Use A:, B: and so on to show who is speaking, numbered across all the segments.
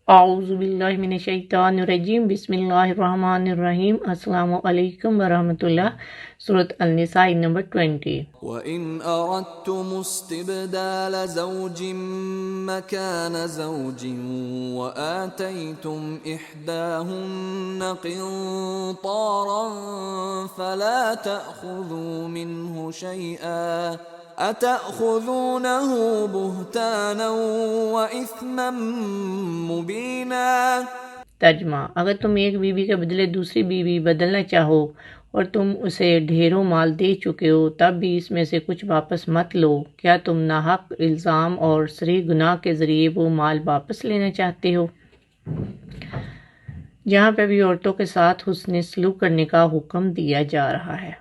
A: اعوذ باللہ من الشیطان الرجیم، بسم اللہ الرحمن الرحیم۔ السلام علیکم ورحمۃ اللہ۔ سورۃ النساء نمبر 20۔
B: وَإِنْ أَرَدْتُمُ اسْتِبْدَالَ زَوْجٍ مَّكَانَ زَوْجٍ وَآتَيْتُمْ إِحْدَاهُنَّ قِنطَارًا فَلَا تَأْخُذُوا مِنْهُ شَيْئًا أَتَأْخُذُونَهُ بُهْتَانًا وَإِثْمًا مُّبِينًا۔
A: ترجمہ: اگر تم ایک بیوی کے بدلے دوسری بیوی بدلنا چاہو اور تم اسے ڈھیروں مال دے چکے ہو، تب بھی اس میں سے کچھ واپس مت لو۔ کیا تم ناحق الزام اور صریح گناہ کے ذریعے وہ مال واپس لینا چاہتے ہو؟ جہاں پہ بھی عورتوں کے ساتھ حسن سلوک کرنے کا حکم دیا جا رہا ہے،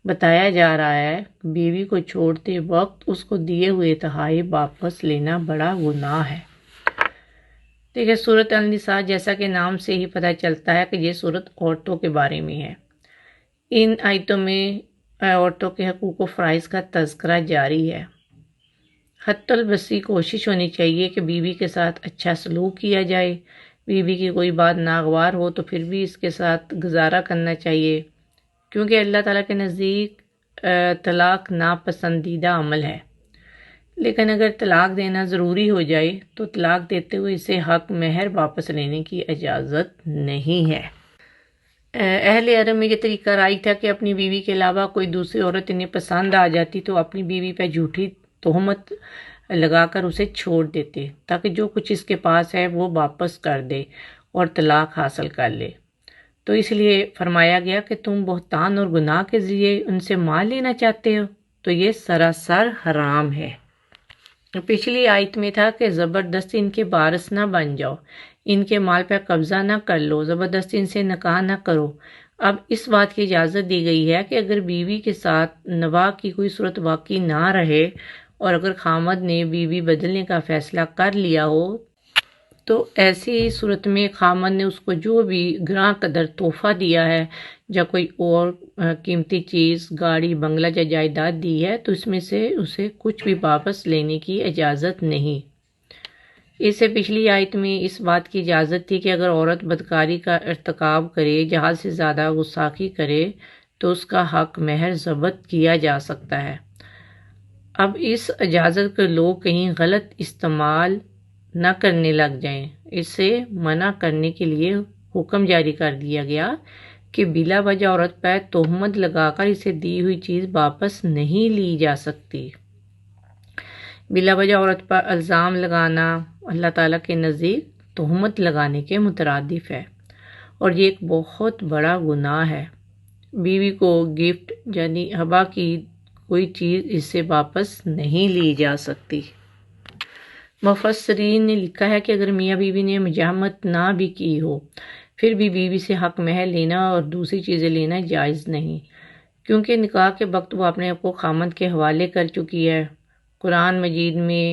A: بتایا جا رہا ہے بیوی کو چھوڑتے وقت اس کو دیے ہوئے تحائف واپس لینا بڑا گناہ ہے۔ دیکھیں، سورۃ النساء جیسا کہ نام سے ہی پتہ چلتا ہے کہ یہ سورت عورتوں کے بارے میں ہے۔ ان آیتوں میں عورتوں کے حقوق و فرائض کا تذکرہ جاری ہے۔ حتی الوسع کوشش ہونی چاہیے کہ بیوی کے ساتھ اچھا سلوک کیا جائے۔ بیوی کی کوئی بات ناگوار ہو تو پھر بھی اس کے ساتھ گزارا کرنا چاہیے، کیونکہ اللہ تعالیٰ کے نزدیک طلاق ناپسندیدہ عمل ہے۔ لیکن اگر طلاق دینا ضروری ہو جائے تو طلاق دیتے ہوئے اسے حق مہر واپس لینے کی اجازت نہیں ہے۔ اہل عرب میں یہ طریقہ رائج تھا کہ اپنی بیوی کے علاوہ کوئی دوسری عورت انہیں پسند آ جاتی تو اپنی بیوی پہ جھوٹی تہمت لگا کر اسے چھوڑ دیتے، تاکہ جو کچھ اس کے پاس ہے وہ واپس کر دے اور طلاق حاصل کر لے۔ تو اس لیے فرمایا گیا کہ تم بہتان اور گناہ کے ذریعے ان سے مال لینا چاہتے ہو تو یہ سراسر حرام ہے۔ پچھلی آیت میں تھا کہ زبردستی ان کے وارث نہ بن جاؤ، ان کے مال پہ قبضہ نہ کر لو، زبردستی ان سے نکاح نہ کرو۔ اب اس بات کی اجازت دی گئی ہے کہ اگر بیوی کے ساتھ نواح کی کوئی صورت واقعی نہ رہے اور اگر خامد نے بیوی بدلنے کا فیصلہ کر لیا ہو تو ایسی صورت میں خامد نے اس کو جو بھی گراں قدر تحفہ دیا ہے یا کوئی اور قیمتی چیز، گاڑی، بنگلہ یا جائیداد دی ہے تو اس میں سے اسے کچھ بھی واپس لینے کی اجازت نہیں۔ اس سے پچھلی آیت میں اس بات کی اجازت تھی کہ اگر عورت بدکاری کا ارتکاب کرے یا حد سے زیادہ گستاخی کرے تو اس کا حق مہر ضبط کیا جا سکتا ہے۔ اب اس اجازت کو لوگ کہیں غلط استعمال نہ کرنے لگ جائیں، اسے منع کرنے کے لیے حکم جاری کر دیا گیا کہ بلا وجہ عورت پر تہمت لگا کر اسے دی ہوئی چیز واپس نہیں لی جا سکتی۔ بلا وجہ عورت پر الزام لگانا اللہ تعالیٰ کے نزدیک تہمت لگانے کے مترادف ہے، اور یہ ایک بہت بڑا گناہ ہے۔ بیوی کو گفٹ یعنی ہبہ کی کوئی چیز اس سے واپس نہیں لی جا سکتی۔ مفسرین نے لکھا ہے کہ اگر میاں بیوی نے مجامت نہ بھی کی ہو پھر بھی بیوی سے حق مہر لینا اور دوسری چیزیں لینا جائز نہیں، کیونکہ نکاح کے وقت وہ اپنے آپ کو خامند کے حوالے کر چکی ہے۔ قرآن مجید میں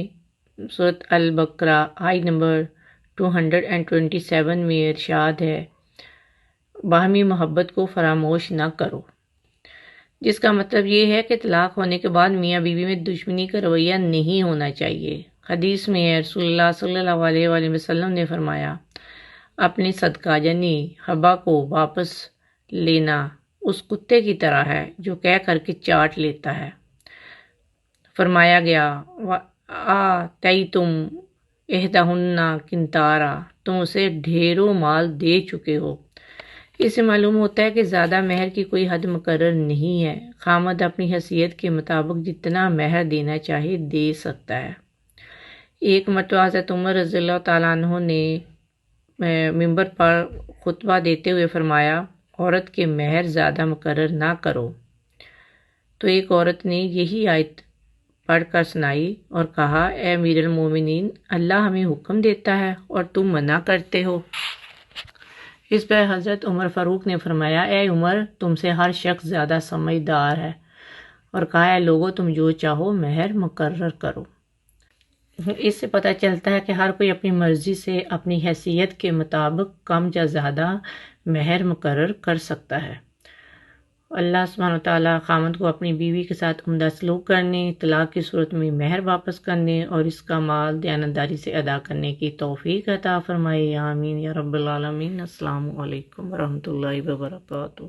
A: سورۃ البقرہ آیت نمبر 227 میں ارشاد ہے، باہمی محبت کو فراموش نہ کرو، جس کا مطلب یہ ہے کہ طلاق ہونے کے بعد میاں بیوی میں دشمنی کا رویہ نہیں ہونا چاہیے۔ حدیث میں رسول اللہ صلی اللہ علیہ وآلہ وسلم نے فرمایا، اپنی صدقہ یعنی ہبہ کو واپس لینا اس کتے کی طرح ہے جو کہہ کر کے چاٹ لیتا ہے۔ فرمایا گیا، تم احدہن قنطارا، تم اسے ڈھیروں مال دے چکے ہو۔ اس سے معلوم ہوتا ہے کہ زیادہ مہر کی کوئی حد مقرر نہیں ہے، خامد اپنی حیثیت کے مطابق جتنا مہر دینا چاہے دے سکتا ہے۔ ایک مرتبہ حضرت عمر رضی اللہ تعالیٰ عنہ نے ممبر پر خطبہ دیتے ہوئے فرمایا، عورت کے مہر زیادہ مقرر نہ کرو۔ تو ایک عورت نے یہی آیت پڑھ کر سنائی اور کہا، اے امیر المومنین، اللہ ہمیں حکم دیتا ہے اور تم منع کرتے ہو۔ اس پر حضرت عمر فاروق نے فرمایا، اے عمر، تم سے ہر شخص زیادہ سمجھدار ہے، اور کہا، اے لوگو، تم جو چاہو مہر مقرر کرو۔ اس سے پتہ چلتا ہے کہ ہر کوئی اپنی مرضی سے اپنی حیثیت کے مطابق کم یا زیادہ مہر مقرر کر سکتا ہے۔ اللہ سبحانہ و تعالیٰ خاوند کو اپنی بیوی کے ساتھ عمدہ سلوک کرنے، طلاق کی صورت میں مہر واپس کرنے اور اس کا مال دیانتداری سے ادا کرنے کی توفیق عطا فرمائے، آمین یا رب العالمین۔ السلام علیکم ورحمۃ اللہ وبرکاتہ۔